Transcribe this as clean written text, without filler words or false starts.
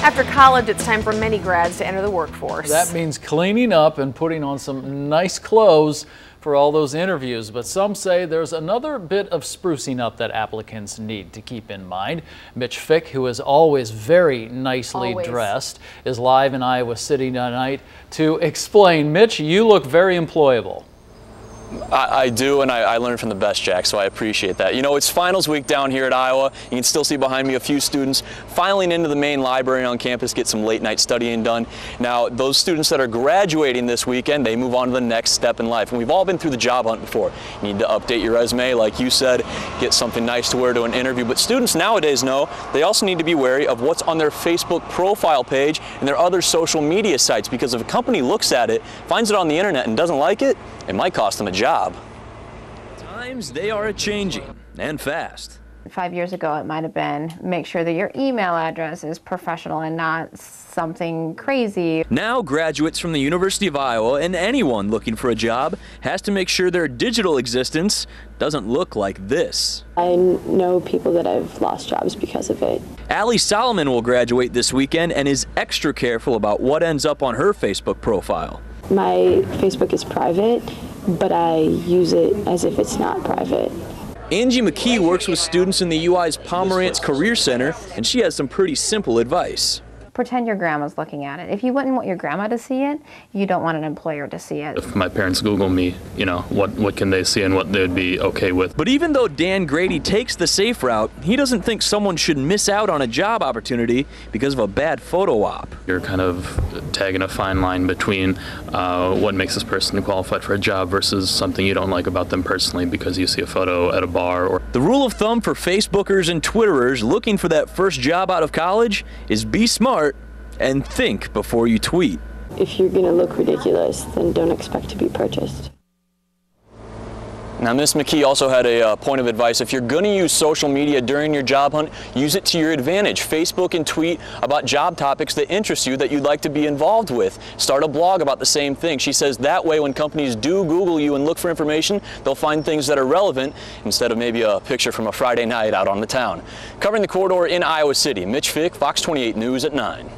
After college, it's time for many grads to enter the workforce. That means cleaning up and putting on some nice clothes for all those interviews. But some say there's another bit of sprucing up that applicants need to keep in mind. Mitch Fick, who is always very nicely dressed, is live in Iowa City tonight to explain. Mitch, you look very employable. I do, and I learned from the best, Jack, so I appreciate that. You know, it's finals week down here at Iowa. You can still see behind me a few students filing into the main library on campus, get some late night studying done. Now, those students that are graduating this weekend, they move on to the next step in life. And we've all been through the job hunt before. You need to update your resume, like you said, get something nice to wear to an interview. But students nowadays know they also need to be wary of what's on their Facebook profile page and their other social media sites, because if a company looks at it, finds it on the internet and doesn't like it, it might cost them a job. Times they are a-changing, and fast. 5 years ago, it might have been make sure that your email address is professional and not something crazy. Now, graduates from the University of Iowa and anyone looking for a job has to make sure their digital existence doesn't look like this. I know people that have lost jobs because of it. Allie Solomon will graduate this weekend and is extra careful about what ends up on her Facebook profile. My Facebook is private, but I use it as if it's not private. Angie McKee works with students in the UI's Pomerantz Career Center, and she has some pretty simple advice. Pretend your grandma's looking at it. If you wouldn't want your grandma to see it, you don't want an employer to see it. If my parents Google me, you know, what can they see and what they would be okay with. But even though Dan Grady takes the safe route, he doesn't think someone should miss out on a job opportunity because of a bad photo op. You're kind of tagging a fine line between what makes this person qualified for a job versus something you don't like about them personally because you see a photo at a bar. Or the rule of thumb for Facebookers and Twitterers looking for that first job out of college is be smart and think before you tweet. If you're going to look ridiculous, then don't expect to be purchased. Now, Ms. McKee also had a point of advice. If you're going to use social media during your job hunt, use it to your advantage. Facebook and tweet about job topics that interest you that you'd like to be involved with. Start a blog about the same thing. She says that way when companies do Google you and look for information, they'll find things that are relevant instead of maybe a picture from a Friday night out on the town. Covering the corridor in Iowa City, Mitch Fick, Fox 28 News at 9.